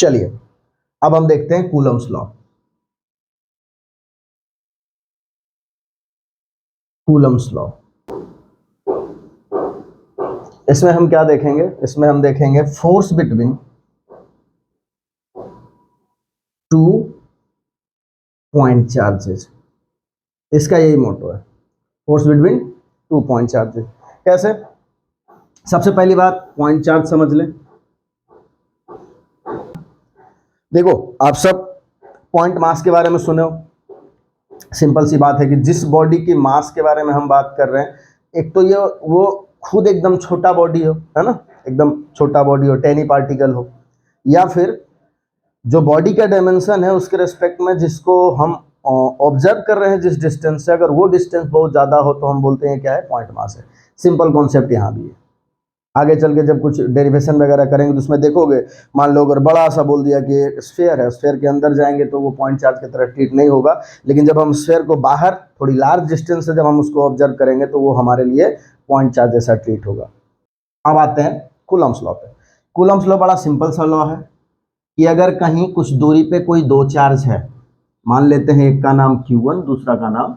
चलिए अब हम देखते हैं कूलम्स लॉ। कूलम्स लॉ, इसमें हम क्या देखेंगे? इसमें हम देखेंगे force between two point charges. इसका यही मोटो है, force between two point charges. कैसे? सबसे पहली बात पॉइंट चार्ज समझ लें। देखो आप सब पॉइंट मास के बारे में सुने हो। सिंपल सी बात है कि जिस बॉडी की मास के बारे में हम बात कर रहे हैं, एक तो ये वो खुद एकदम छोटा बॉडी हो, है ना, एकदम छोटा बॉडी हो, टेनी पार्टिकल हो, या फिर जो बॉडी का डायमेंशन है उसके रेस्पेक्ट में जिसको हम ऑब्जर्व कर रहे हैं जिस डिस्टेंस से, अगर वो डिस्टेंस बहुत ज़्यादा हो तो हम बोलते हैं क्या है? पॉइंट मास है। सिंपल कॉन्सेप्ट यहाँ भी है। आगे चल के जब कुछ डेरिवेशन वगैरह करेंगे तो उसमें देखोगे, मान लो अगर बड़ा सा बोल दिया कि स्फीयर है, स्फीयर के अंदर जाएंगे तो वो पॉइंट चार्ज की तरह ट्रीट नहीं होगा, लेकिन जब हम स्फीयर को बाहर थोड़ी लार्ज डिस्टेंस से जब हम उसको ऑब्जर्व करेंगे तो वो हमारे लिए पॉइंट चार्ज जैसा ट्रीट होगा। अब आते हैं कूलम्स लॉ पे। कूलम्स लॉ बड़ा सिंपल सा लॉ है कि अगर कहीं कुछ दूरी पे कोई दो चार्ज है, मान लेते हैं एक का नाम Q1, दूसरा का नाम,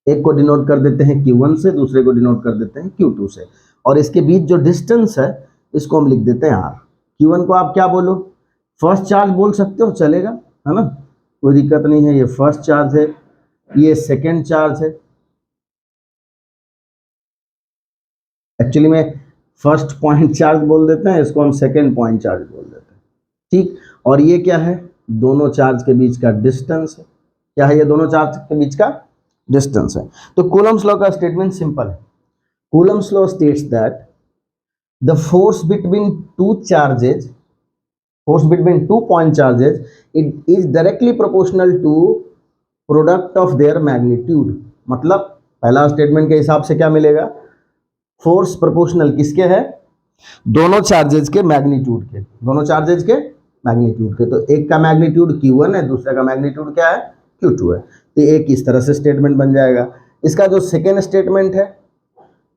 एक को डिनोट कर देते हैं Q1 से, दूसरे को डिनोट कर देते हैं Q2 से, और इसके बीच जो डिस्टेंस है इसको हम लिख देते हैं R। Q1 को आप क्या बोलो? फर्स्ट चार्ज बोल सकते हो, चलेगा, है ना, कोई दिक्कत नहीं है। ये फर्स्ट चार्ज है, ये सेकेंड चार्ज है। एक्चुअली में फर्स्ट पॉइंट चार्ज बोल देते हैं, इसको हम सेकेंड पॉइंट चार्ज बोल देते हैं, ठीक। और ये क्या है? दोनों चार्ज के बीच का डिस्टेंस है। क्या है? ये दोनों चार्ज के बीच का डिस्टेंस है। तो कूलम्स लॉ का स्टेटमेंट सिंपल है। Coulomb's law states that the force between two charges, force between 2 point charges, it is directly proportional to product of their magnitude। मतलब पहला स्टेटमेंट के हिसाब से क्या मिलेगा? फोर्स प्रोपोर्शनल किसके है? दोनों चार्जेज के मैग्नीट्यूड के, दोनों चार्जेज के मैग्नीट्यूड के। तो एक का मैग्नीट्यूड Q1 है, दूसरे का मैग्नीट्यूड क्या है? Q2 है। तो एक इस तरह से स्टेटमेंट बन जाएगा। इसका जो सेकेंड स्टेटमेंट है,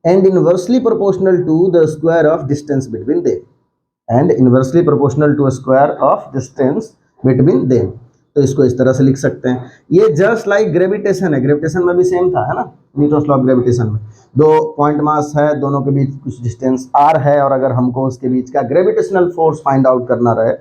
and inversely proportional to the square of distance between them, and inversely proportional to square of distance between them. तो इसको इस तरह से लिख सकते हैं। ये जस्ट लाइक ग्रेविटेशन है, ग्रेविटेशन में भी सेम था, है ना, न्यूटन्स लॉ ऑफ ग्रेविटेशन में दो पॉइंट मास है, दोनों के बीच कुछ डिस्टेंस r है, और अगर हमको उसके बीच का ग्रेविटेशनल फोर्स फाइंड आउट करना रहे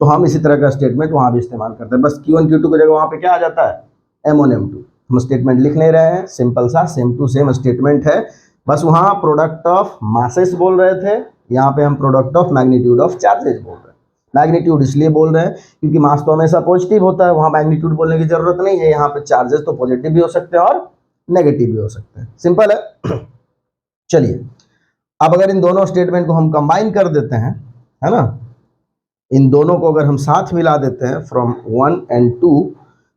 तो हम इसी तरह का स्टेटमेंट वहां भी इस्तेमाल करते हैं। बस Q1 Q2 की जगह वहां पे क्या आ जाता है? M1 M2। हम स्टेटमेंट लिख नहीं रहे हैं, सिंपल सा सेम टू सेम स्टेटमेंट है, बस वहां प्रोडक्ट ऑफ मासेस बोल रहे थे, यहाँ पे हम product of magnitude of charges बोल रहे हैं। मैग्नीट्यूड इसलिए बोल रहे हैं क्योंकि मास तो हमेशा पॉजिटिव होता है, वहां मैग्नीट्यूड बोलने की जरूरत नहीं है। यहाँ पे चार्जेस तो पॉजिटिव भी हो सकते हैं और नेगेटिव भी हो सकते हैं, सिंपल है। चलिए अब अगर इन दोनों स्टेटमेंट को हम कंबाइन कर देते हैं, है ना, इन दोनों को अगर हम साथ मिला देते हैं फ्रॉम 1 and 2,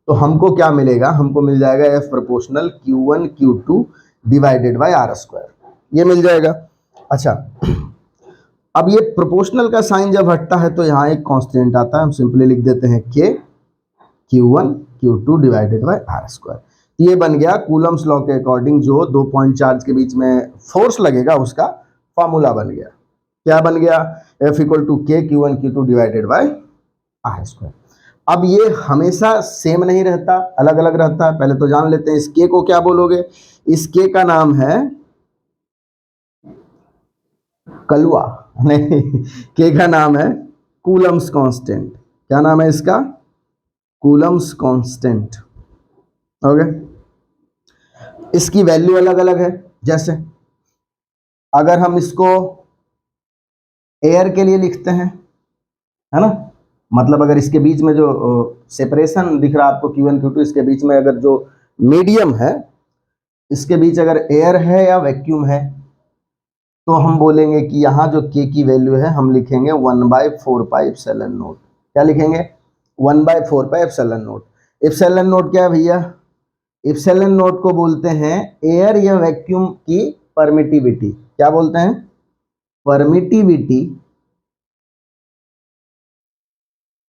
तो हमको क्या मिलेगा? हमको मिल जाएगा F proportional Q1 Q2 divided by R square, ये मिल जाएगा। अच्छा, अब ये प्रोपोर्शनल का साइन जब हटता है तो यहाँ एक कांस्टेंट आता है, हम सिंपली लिख देते हैं K Q1 Q2 divided by R square. ये बन गया कूलम्स लॉ के अकॉर्डिंग जो दो पॉइंट चार्ज के बीच में फोर्स लगेगा उसका फॉर्मूला बन गया। क्या बन गया? F equal to K Q1 Q2 divided by R square. अब ये हमेशा सेम नहीं रहता, अलग अलग रहता है। पहले तो जान लेते हैं इस K को क्या बोलोगे? इस K का नाम है कलुआ, नहीं, K का नाम है कूलम्स कांस्टेंट। क्या नाम है इसका? Coulomb's constant. ओके, इसकी वैल्यू अलग अलग है। जैसे अगर हम इसको एयर के लिए लिखते हैं, है ना, मतलब अगर इसके बीच में जो सेपरेशन दिख रहा है आपको Q1 Q2, इसके बीच में अगर जो मीडियम है, इसके बीच अगर एयर है या वैक्यूम है, तो हम बोलेंगे कि यहाँ जो K की वैल्यू है हम लिखेंगे 1/4πε0। क्या लिखेंगे? 1/4πε0। एप्सिलॉन नोट क्या है भैया? एप्सिलॉन नोट को बोलते हैं एयर या वैक्यूम की परमिटिविटी। क्या बोलते हैं? परमिटिविटी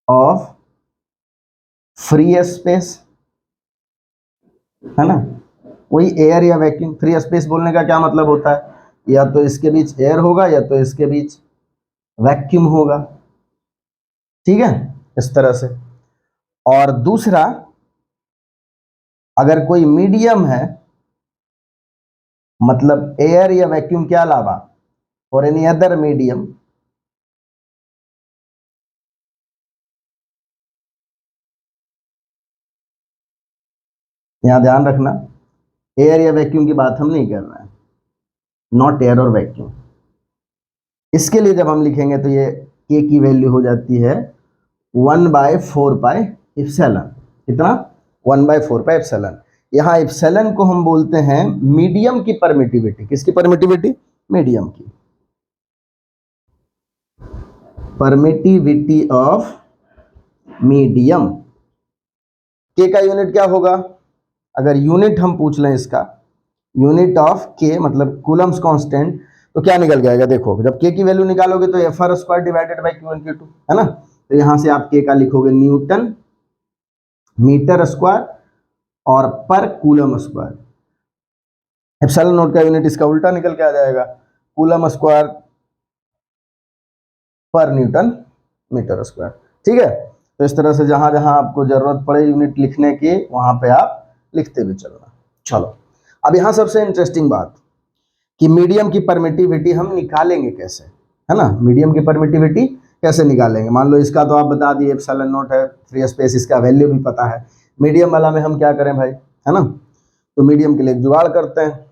ऑफ फ्री स्पेस, है ना, वही एयर या वैक्यूम। फ्री स्पेस बोलने का क्या मतलब होता है? या तो इसके बीच एयर होगा या तो इसके बीच वैक्यूम होगा। ठीक है, इस तरह से। और दूसरा, अगर कोई मीडियम है, मतलब एयर या वैक्यूम के अलावा और एनी अदर मीडियम, यहां ध्यान रखना, एयर या वैक्यूम की बात हम नहीं कर रहे हैं, नॉट एयर और वैक्यूम। इसके लिए जब हम लिखेंगे तो ये के की वैल्यू हो जाती है 1/4 पाई एप्सिलॉन। कितना? 1/4 पाई एप्सिलॉन। यहाँ एप्सिलॉन को हम बोलते हैं मीडियम की परमिटिविटी। किसकी परमिटिविटी? मीडियम की परमिटिविटी ऑफ मीडियम। के का यूनिट क्या होगा? अगर यूनिट हम पूछ लें इसका, यूनिट ऑफ के मतलब कूलम्स कांस्टेंट, तो क्या निकल जाएगा? देखो, जब के की वैल्यू निकालोगे तो FR square divided by Q1 Q2 है ना। तो यहां से आप के का लिखोगे न्यूटन मीटर स्क्वायर और पर कूलम स्क्वायर। एप्सिलॉन नोट का यूनिट इसका उल्टा निकल के आ जाएगा, कूलम स्क्वायर पर न्यूटन मीटर स्क्वायर। ठीक है, तो इस तरह से जहां जहां आपको जरूरत पड़े यूनिट लिखने की, वहां पे आप लिखते भी चलना। चलो, अब यहां सबसे इंटरेस्टिंग बात कि मीडियम की परमिटिविटी हम निकालेंगे कैसे, है ना। मीडियम की परमिटिविटी कैसे निकालेंगे? मान लो इसका तो आप बता दिए एप्सिलॉन नोट है, फ्री स्पेस, इसका वैल्यू भी पता है। मीडियम वाला में हम क्या करें भाई, है ना। तो मीडियम के लिए जुगाड़ करते हैं,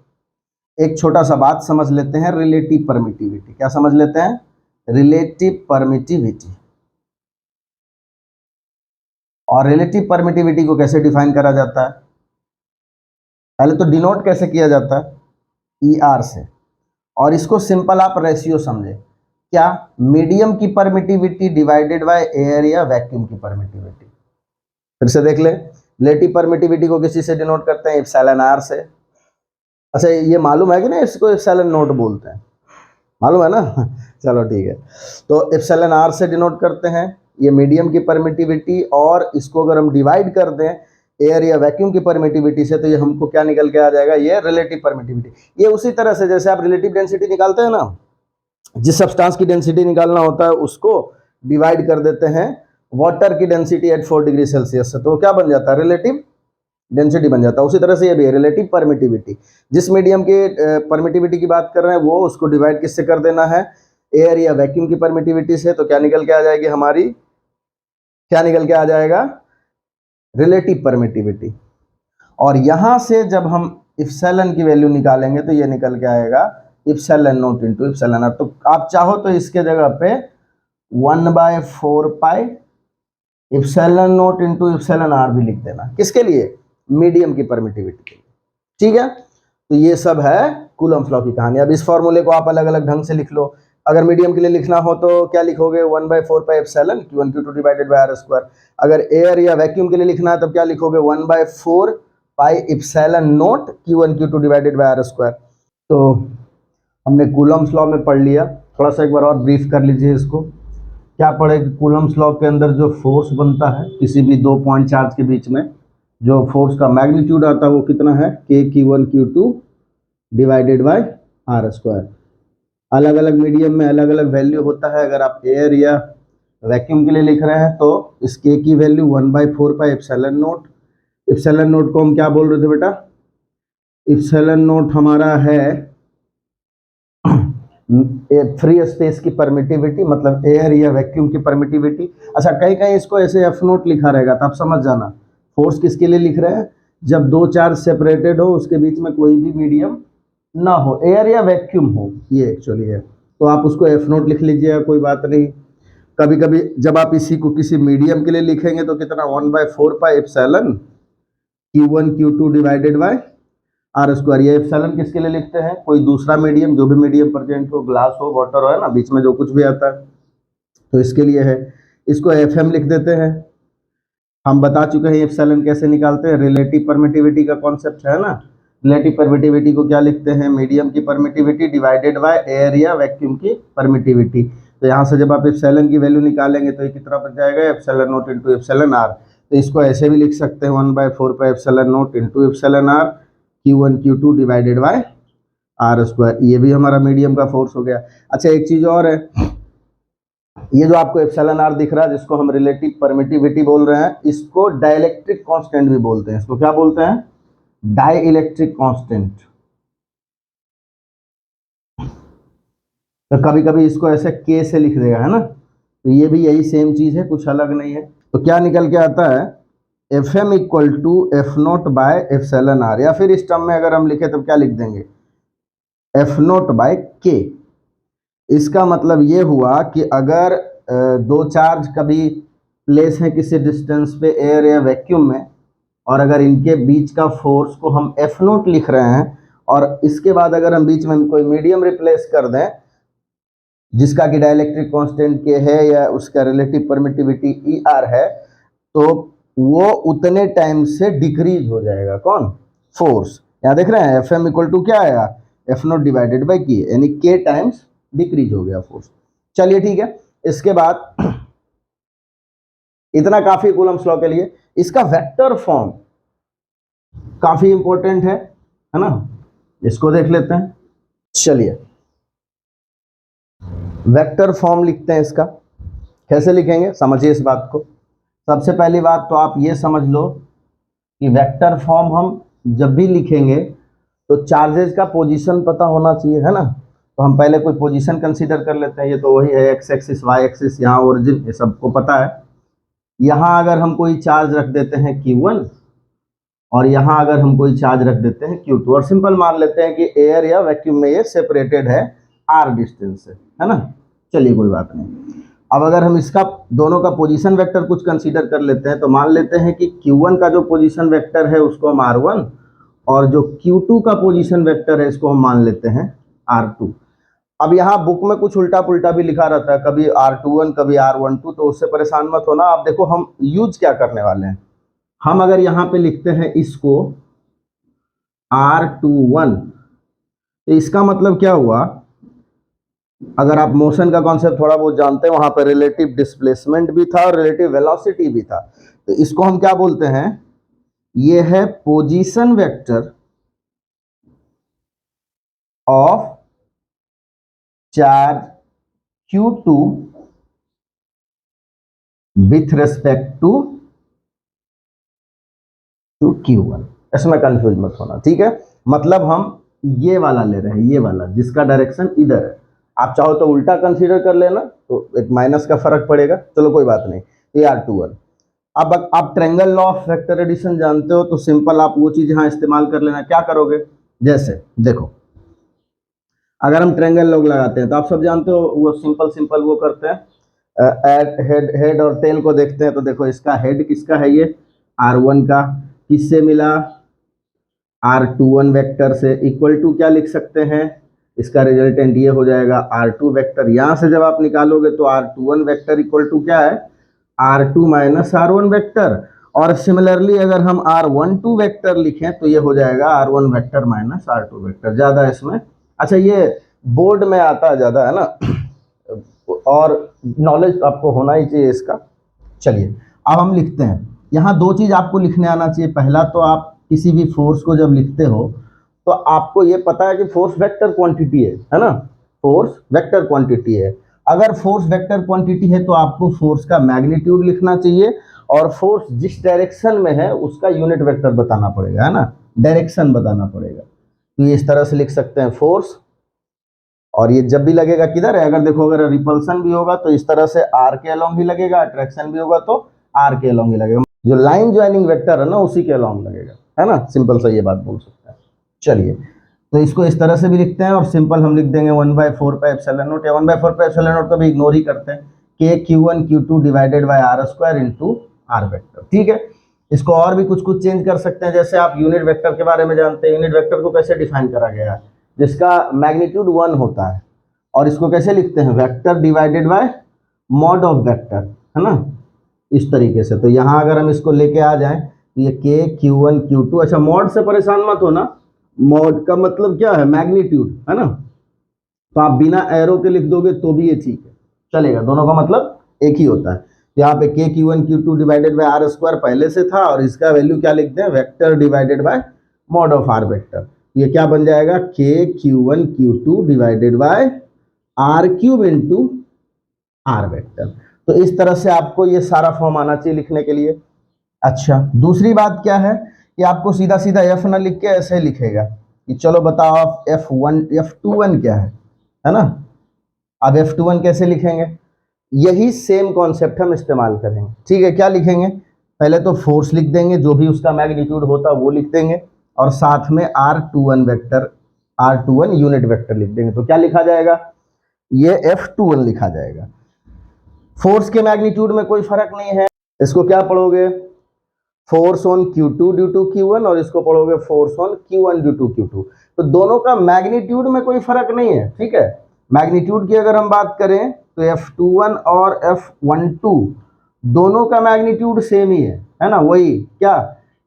एक छोटा सा बात समझ लेते हैं, रिलेटिव परमिटिविटी। क्या समझ लेते हैं? Relative permittivity. और रिलेटिव परमिटिविटी को कैसे डिफाइन करा जाता है? पहले तो डिनोट कैसे किया जाता है? ER से। और इसको सिंपल आप रेशियो समझे, क्या? मीडियम की परमिटिविटी डिवाइडेड बाय एयर या वैक्यूम की परमिटिविटी। फिर से देख ले, रिलेटिव परमिटिविटी को किसी से डिनोट करते हैं? एप्सिलॉन R से। अच्छा, ये मालूम है कि नहीं इसको एप्सिलॉन नोट बोलते हैं? मालूम है ना चलो ठीक है, तो एप्सिलॉन R से डिनोट करते हैं ये मीडियम की परमिटिविटी, और इसको अगर हम डिवाइड कर दें एयर या वैक्यूम की परमिटिविटी से, तो ये हमको क्या निकल के आ जाएगा? ये रिलेटिव परमिटिविटी। ये उसी तरह से जैसे आप रिलेटिव डेंसिटी निकालते हैं ना, जिस सब्सटेंस की डेंसिटी निकालना होता है उसको डिवाइड कर देते हैं वाटर की डेंसिटी एट 4 डिग्री सेल्सियस से, तो क्या बन जाता है? रिलेटिव डेंसिटी बन जाता है। उसी तरह से ये भी है रिलेटिव परमिटिविटी। जिस मीडियम के परमिटिविटी की बात कर रहे हैं वो उसको डिवाइड किससे कर देना है? एयर या वैक्यूम की परमिटिविटी से। तो क्या निकल के आ जाएगी हमारी? क्या निकल के आ जाएगा? Relative permittivity. और यहां से जब हम एप्सिलॉन की वैल्यू निकालेंगे तो ये निकल के आएगा epsilon naught into epsilon r. तो आप चाहो तो इसके जगह पे 1/4 pi epsilon naught into epsilon r भी लिख देना। किसके लिए? मीडियम की परमिटिविटी के लिए। ठीक है, तो ये सब है कूलम्स लॉ की कहानी। अब इस फॉर्मूले को आप अलग अलग ढंग से लिख लो। अगर मीडियम के लिए लिखना हो तो क्या लिखोगे? 1/4 pi epsilon Q1 Q2 divided by R square. अगर एयर या वैक्यूम के लिए लिखना है तब क्या लिखोगे? 1/4 pi epsilon note Q1 Q2 divided by R square. तो हमने कूलम्स लॉ में पढ़ लिया, थोड़ा सा एक बार और ब्रीफ कर लीजिए इसको। क्या पढ़े? कूलम्स लॉ के अंदर जो फोर्स बनता है किसी भी दो पॉइंट चार्ज के बीच में, जो फोर्स का मैग्नीट्यूड आता है वो कितना है? K Q1 Q2 divided by R square. अलग अलग मीडियम में अलग अलग वैल्यू होता है। अगर आप एयर या वैक्यूम के लिए लिख रहे हैं तो इस K की value 1/4 pi epsilon note. Epsilon note को हम क्या बोल रहे थे बेटा? एप्सिलॉन नोट हमारा है फ्री स्पेस की परमिटिविटी, मतलब एयर या वैक्यूम की परमिटिविटी। अच्छा, कहीं कहीं इसको ऐसे एफ नोट लिखा रहेगा तो आप समझ जाना फोर्स किसके लिए लिख रहे हैं? जब दो चार्ज सेपरेटेड हो, उसके बीच में कोई भी मीडियम ना हो, एयर या वैक्यूम हो, ये एक्चुअली है, तो आप उसको एफ नोट लिख लीजिएगा, कोई बात नहीं। कभी कभी जब आप इसी को किसी मीडियम के लिए लिखेंगे तो कितना? 1/4 pi epsilon Q1 Q2 divided by R square. ये एप्सिलॉन किसके लिए लिखते हैं? कोई दूसरा मीडियम, जो भी मीडियम प्रेजेंट हो, ग्लास हो, वाटर हो, है ना, बीच में जो कुछ भी आता है, तो इसके लिए है। इसको FM लिख देते हैं। हम बता चुके हैं एप्सिलॉन कैसे निकालते हैं, रिलेटिव परमिटिविटी का कॉन्सेप्ट है ना। रिलेटिव परमिटिविटी को क्या लिखते हैं? मीडियम की परमिटिविटी डिवाइडेड बाय एयर या वैक्यूम की परमिटिविटी। तो यहाँ से जब आप एप्सिलॉन की वैल्यू निकालेंगे तो ये कितना बन जाएगा? Epsilon naught into epsilon r. तो इसको ऐसे भी लिख सकते हैं 1/4 pi epsilon naught into epsilon r Q1 Q2 divided by R square. ये भी हमारा मीडियम का फोर्स हो गया। अच्छा, एक चीज और है, ये जो आपको एप्सिलॉन आर दिख रहा है जिसको हम रिलेटिव परमिटिविटी बोल रहे हैं, इसको डाइलेक्ट्रिक कांस्टेंट भी बोलते हैं। इसको क्या बोलते हैं? Dielectric constant. तो कभी कभी इसको ऐसे के से लिख देगा, है ना, तो ये भी यही सेम चीज है, कुछ अलग नहीं है। तो क्या निकल के आता है? F m equal to F naught by epsilon r, या फिर इस टर्म में अगर हम लिखे तो क्या लिख देंगे? एफ नोट बाय के। इसका मतलब ये हुआ कि अगर दो चार्ज कभी प्लेस है किसी डिस्टेंस पे एयर या वैक्यूम में, और अगर इनके बीच का फोर्स को हम एफ नोट लिख रहे हैं, और इसके बाद अगर हम बीच में कोई मीडियम रिप्लेस कर दें जिसका कि डाइलेक्ट्रिक कांस्टेंट के है या उसका रिलेटिव परमिटिविटी ई आर है, तो वो उतने टाइम से डिक्रीज हो जाएगा। कौन? फोर्स। यहाँ देख रहे हैं एफ एम इक्वल टू क्या आया? एफ नोट डिवाइडेड बाई के, यानी के टाइम्स डिक्रीज हो गया फोर्स। चलिए ठीक है, इसके बाद इतना काफी कूलम्ब्स लॉ के लिए। इसका वेक्टर फॉर्म काफी इंपॉर्टेंट है ना, इसको देख लेते हैं। चलिए, वेक्टर फॉर्म लिखते हैं इसका। कैसे लिखेंगे समझिए इस बात को। सबसे पहली बात तो आप ये समझ लो कि वेक्टर फॉर्म हम जब भी लिखेंगे तो चार्जेस का पोजीशन पता होना चाहिए, है ना। तो हम पहले कोई पोजीशन कंसीडर कर लेते हैं। ये तो वही है, एक्स एक्सिस वाई एक्सिस, यहाँ ओरिजिन, ये सबको पता है। यहाँ अगर हम कोई चार्ज रख देते हैं Q1 और यहाँ अगर हम कोई चार्ज रख देते हैं Q2, और सिंपल मान लेते हैं कि एयर या वैक्यूम में ये सेपरेटेड है r डिस्टेंस से, है ना। चलिए कोई बात नहीं। अब अगर हम इसका दोनों का पोजीशन वेक्टर कुछ कंसीडर कर लेते हैं, तो मान लेते हैं कि Q1 का जो पोजीशन वेक्टर है उसको हम R1, और जो Q2 का पोजीशन वेक्टर है इसको हम मान लेते हैं R2। अब यहाँ बुक में कुछ उल्टा पुल्टा भी लिखा रहता है, कभी R21 कभी R12, तो उससे परेशान मत होना। आप देखो हम यूज क्या करने वाले हैं। हम अगर यहाँ पे लिखते हैं इसको R21, तो इसका मतलब क्या हुआ? अगर आप मोशन का कॉन्सेप्ट थोड़ा बहुत जानते हैं, वहां पर रिलेटिव डिस्प्लेसमेंट भी था और रिलेटिव वेलोसिटी भी था। तो इसको हम क्या बोलते हैं? ये है position vector of charge Q2 with respect to Q1। इसमें कंफ्यूज मत होना, ठीक है। मतलब हम ये वाला ले रहे हैं, ये वाला जिसका डायरेक्शन इधर है। आप चाहो तो उल्टा कंसीडर कर लेना, तो एक माइनस का फर्क पड़ेगा, चलो कोई बात नहीं। तो ये R21। अब आप triangle law of vector addition जानते हो, तो सिंपल आप वो चीज यहाँ इस्तेमाल कर लेना। क्या करोगे? जैसे देखो, अगर हम ट्रायंगल लॉ लगाते हैं तो आप सब जानते हो वो सिंपल वो करते हैं, हेड और टेल को देखते हैं। तो देखो इसका हेड किसका है? ये R1 का। किससे मिला? R21 वेक्टर से। इक्वल टू क्या लिख सकते हैं? इसका रिजल्टेंट ये हो जाएगा R2 वेक्टर। यहां से जब आप निकालोगे तो R21 वेक्टर इक्वल टू क्या है? R2 minus R1 vector. और सिमिलरली अगर हम R12 वेक्टर लिखें तो ये हो जाएगा R1 vector minus R2 vector. ज्यादा इसमें, अच्छा ये बोर्ड में आता है ज्यादा, है ना, और नॉलेज आपको होना ही चाहिए इसका। चलिए अब हम लिखते हैं। यहाँ दो चीज आपको लिखने आना चाहिए। पहला तो आप किसी भी फोर्स को जब लिखते हो तो आपको ये पता है कि फोर्स वेक्टर क्वांटिटी है ना, फोर्स वेक्टर क्वांटिटी है। अगर फोर्स वेक्टर क्वांटिटी है तो आपको फोर्स का मैग्नीट्यूड लिखना चाहिए, और फोर्स जिस डायरेक्शन में है उसका यूनिट वेक्टर बताना पड़ेगा, है ना, डायरेक्शन बताना पड़ेगा। तो ये इस तरह से लिख सकते हैं फोर्स, और ये जब भी लगेगा किधर है? अगर देखो, अगर रिपल्सन भी होगा तो इस तरह से आर के अलोंग ही लगेगा, अट्रैक्शन भी होगा तो आर के अलोंग ही लगेगा। जो लाइन ज्वाइनिंग वेक्टर है ना उसी के अलोंग लगेगा, है ना। सिंपल से ये बात बोल सकते हैं। चलिए, तो इसको इस तरह से भी लिखते हैं, और सिंपल हम लिख देंगे 1/4 पाई एप्सिलॉन नॉट, या 1/4 पाई एप्सिलॉन नॉट को भी इग्नोर ही करते हैं, के Q1 Q2 divided by R square into R vector, ठीक है। इसको और भी कुछ चेंज कर सकते हैं। जैसे आप यूनिट वेक्टर के बारे में जानते हैं, यूनिट वेक्टर को कैसे डिफाइन करा गया है? जिसका मैग्नीट्यूड 1 होता है, और इसको कैसे लिखते हैं? Vector divided by mod of vector, है ना, इस तरीके से। तो यहाँ अगर हम इसको लेके आ जाएं तो ये के Q1 Q2, अच्छा मॉड से परेशान मत होना, मॉड का मतलब क्या है? मैग्नीट्यूड, है ना। तो आप बिना एरो के लिख दोगे तो भी ये ठीक है, चलेगा, दोनों का मतलब एक ही होता है। तो यहाँ पे के Q1 Q2 divided by R square पहले से था, और इसका वैल्यू क्या लिखते हैं? Vector divided by mod of R vector. ये क्या बन जाएगा? के Q1 Q2 divided by R cube into r vector. तो इस तरह से आपको ये सारा फॉर्म आना चाहिए लिखने के लिए। अच्छा, दूसरी बात क्या है कि आपको सीधा सीधा एफ ना लिख के ऐसे लिखेगा कि चलो बताओ आप F21 क्या है ना। अब F21 कैसे लिखेंगे, यही सेम कॉन्सेप्ट हम इस्तेमाल करेंगे। ठीक है, क्या लिखेंगे, पहले तो फोर्स लिख देंगे, जो भी उसका मैग्नीट्यूड होता वो लिख देंगे, और साथ में R21 vector, R21 unit vector लिख देंगे। तो क्या लिखा जाएगा, ये F21 लिखा जाएगा। फोर्स के मैग्नीट्यूड में कोई फर्क नहीं है, इसको क्या पढ़ोगे, force on Q2 due to Q1, और इसको पढ़ोगे force on Q1 due to Q2। तो दोनों का मैग्नीट्यूड में कोई फर्क नहीं है। ठीक है, मैग्नीट्यूड की अगर हम बात करें तो F21 और F12 दोनों का मैग्नीट्यूड सेम ही है ना, वही क्या,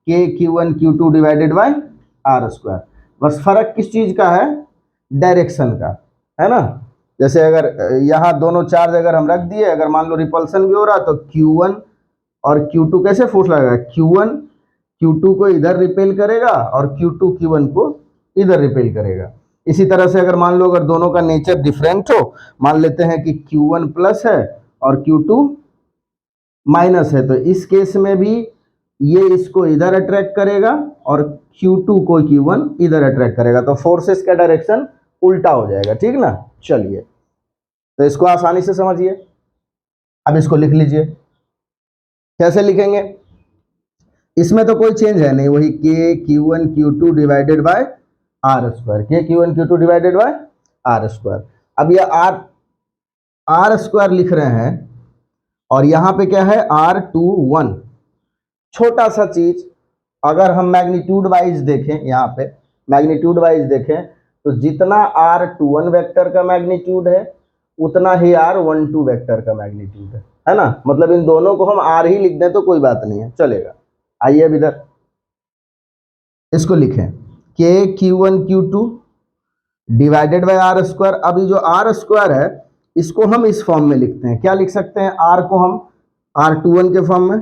K Q1 Q2 divided by r square. बस फर्क किस चीज का है, डायरेक्शन का, है ना। जैसे अगर यहाँ दोनों चार्ज अगर हम रख दिए, अगर मान लो रिपल्सन भी हो रहा, तो Q1 और Q2 कैसे फोर्स लगेगा, Q1 Q2 को इधर रिपेल करेगा और Q2 Q1 को इधर रिपेल करेगा। इसी तरह से अगर मान लो अगर दोनों का नेचर डिफरेंट हो, मान लेते हैं कि Q1 प्लस है और Q2 माइनस है, तो इस केस में भी ये इसको इधर अट्रैक्ट करेगा और Q2 को Q1 इधर अट्रैक्ट करेगा, तो फोर्सेस का डायरेक्शन उल्टा हो जाएगा। ठीक ना, चलिए तो इसको आसानी से समझिए। अब इसको लिख लीजिए, कैसे लिखेंगे, इसमें तो कोई चेंज है नहीं, वही K Q1 Q2 divided by r square, K divided by r square. अब ये आर स्क्वायर लिख रहे हैं, और यहां पे क्या है R21। छोटा सा चीज, अगर हम मैग्नीट्यूड वाइज देखें, यहाँ पे मैग्नीट्यूड वाइज देखें, तो जितना R21 वेक्टर का मैग्नीट्यूड है उतना ही R12 वेक्टर का मैग्नीट्यूड है ना। मतलब इन दोनों को हम R ही लिख दें तो कोई बात नहीं है, चलेगा। आइए अब इधर इसको लिखें, K Q1 Q2 divided by r square. अभी जो आर स्क्वायर है इसको हम इस फॉर्म में लिखते हैं, क्या लिख सकते हैं, आर को हम R21 के फॉर्म में,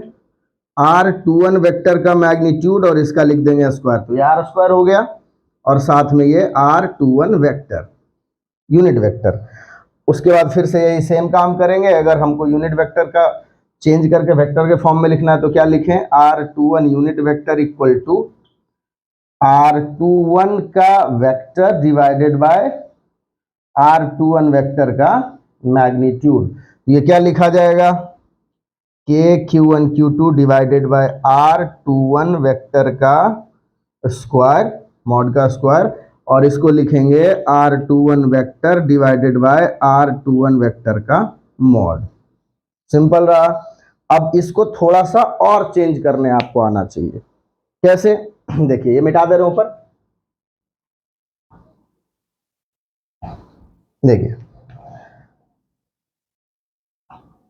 R21 वेक्टर का मैग्नीट्यूड और इसका लिख देंगे स्क्वायर, तो ये आर स्क्वायर हो गया, और साथ में ये R21 वेक्टर यूनिट वेक्टर। उसके बाद फिर से यही सेम काम करेंगे, अगर हमको यूनिट वेक्टर का चेंज करके वेक्टर के फॉर्म में लिखना है तो क्या लिखें, R21 unit vector equal to R21 का vector divided bye R21 vector का मैग्नीट्यूड। ये क्या लिखा जाएगा, K Q1 Q2 divided bye R21 vector का स्क्वायर, मॉड का स्क्वायर, और इसको लिखेंगे R21 vector divided bye R21 vector का मॉड। सिंपल रहा। अब इसको थोड़ा सा और चेंज करने आपको आना चाहिए, कैसे, देखिए ये मिटा दे रहे ऊपर, देखिए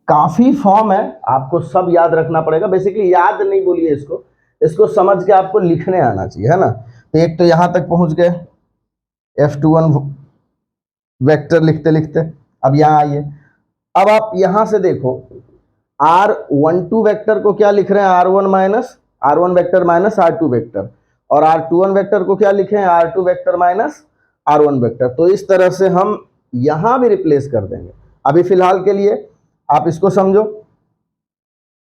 काफी फॉर्म है, आपको सब याद रखना पड़ेगा। बेसिकली याद नहीं बोलिए इसको, इसको समझ के आपको लिखने आना चाहिए, है ना। तो एक तो यहां तक पहुंच गए F21 वेक्टर लिखते लिखते। अब यहां आइए, अब आप यहां से देखो R12 वेक्टर को क्या लिख रहे हैं, R1 vector minus R2 vector, और R21 वेक्टर को क्या लिखे हैं, R2 vector minus R1 vector. तो इस तरह से हम यहां भी रिप्लेस कर देंगे। अभी फिलहाल के लिए आप इसको समझो,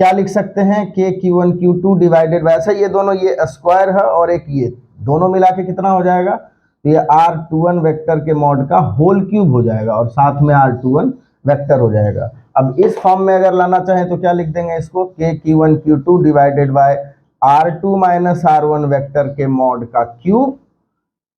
क्या लिख सकते हैं, K Q1 Q2 divided bye, ऐसा ये दोनों, ये स्क्वायर है और एक ये दोनों मिला के कितना हो जाएगा, तो ये R21 वेक्टर के मॉड का होल क्यूब हो जाएगा, और साथ में R21 वेक्टर हो जाएगा। अब इस फॉर्म में अगर लाना चाहें तो क्या लिख देंगे इसको, K Q1 Q2 divided bye R2 minus R1 vector के मॉड का cube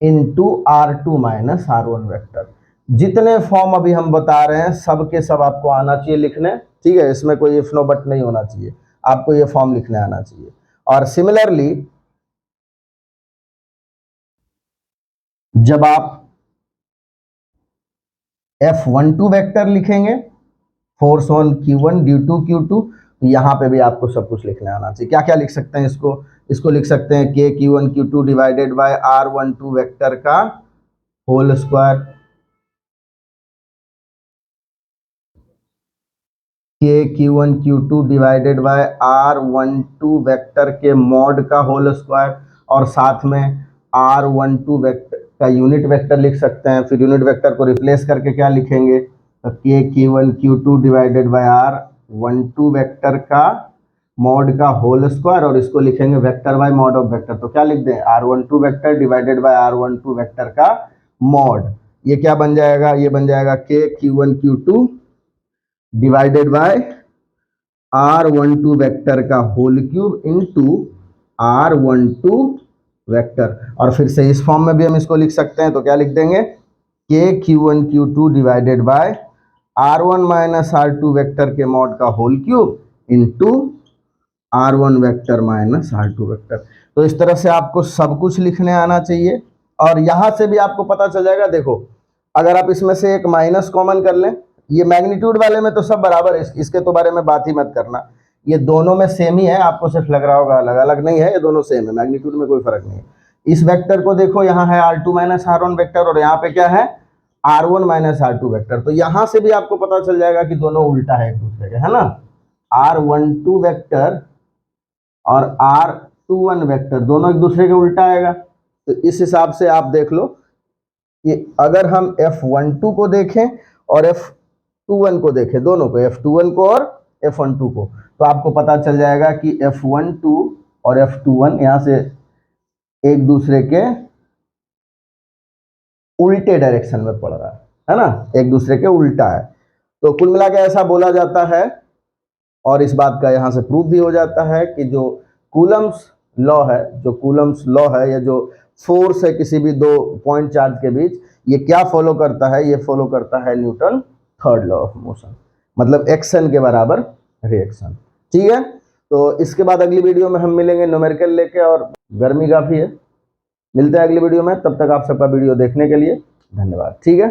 into R2 minus R1 vector. जितने फॉर्म अभी हम बता रहे हैं सब के सब आपको आना चाहिए लिखने। ठीक है, इसमें कोई इफ नो बट नहीं होना चाहिए, आपको ये फॉर्म लिखने आना चाहिए। और सिमिलरली जब आप F12 वेक्टर लिखेंगे, force on Q1 due to Q2, तो यहां पे भी आपको सब कुछ लिखने आना चाहिए। क्या क्या लिख सकते हैं इसको लिख सकते हैं K Q1 Q2 divided by R12 vector का whole square, K Q1 Q2 divided by R12 vector के मॉड का होल स्क्वायर, और साथ में R12 वेक्टर का यूनिट वेक्टर लिख सकते हैं। फिर यूनिट वेक्टर को रिप्लेस करके क्या लिखेंगे, तो के Q1 Q2 divided by R12 vector का मॉड का होल स्क्वायर, और इसको लिखेंगे vector by mod of vector. तो क्या लिख दें, R12 vector divided by R12 vector का मॉड। ये क्या बन जाएगा, ये बन जाएगा के Q1 Q2 divided by R12 vector का whole cube into R12 vector. और फिर से इस फॉर्म में भी हम इसको लिख सकते हैं, तो क्या लिख देंगे, के Q1 Q2 divided by R1 minus R2 vector के मॉड का whole cube into R1 vector minus R2 vector. तो इस तरह से आपको सब कुछ लिखने आना चाहिए, और यहां से भी आपको पता चल जाएगा। देखो, अगर आप इसमें से एक माइनस कॉमन कर लें, ये मैग्नीट्यूड वाले में तो सब बराबर है, इसके तो बारे में बात ही मत करना, ये दोनों में सेम ही है। आपको सिर्फ लग रहा होगा अलग अलग, नहीं है, ये दोनों सेम है, मैग्नीट्यूड में कोई फर्क नहीं है। इस वेक्टर को देखो, यहाँ है R2 माइनस R1 वेक्टर, और यहाँ पे क्या है, R1 माइनस R2 वेक्टर। तो यहां से भी आपको पता चल जाएगा कि दोनों उल्टा है एक दूसरे के, है ना। R12 वेक्टर और R21 वेक्टर दोनों एक दूसरे के उल्टा आएगा। तो इस हिसाब से आप देख लो कि अगर हम F12 को देखें और F21 को देखें, दोनों को, F21 को और F12 को, तो आपको पता चल जाएगा कि F12 और F21 यहां से एक दूसरे के उल्टे डायरेक्शन में पड़ रहा है ना, एक दूसरे के उल्टा है। तो कुल मिला के ऐसा बोला जाता है, और इस बात का यहाँ से प्रूफ भी हो जाता है कि जो कूलम्स लॉ है, जो कूलम्स लॉ है, या जो फोर्स है किसी भी दो पॉइंट चार्ज के बीच, ये क्या फॉलो करता है, ये फॉलो करता है Newton third law of motion, मतलब एक्शन के बराबर रिएक्शन। ठीक है, तो इसके बाद अगली वीडियो में हम मिलेंगे न्यूमेरिकल लेके, और गर्मी काफ़ी है। मिलते हैं अगली वीडियो में, तब तक आप सबका वीडियो देखने के लिए धन्यवाद। ठीक है।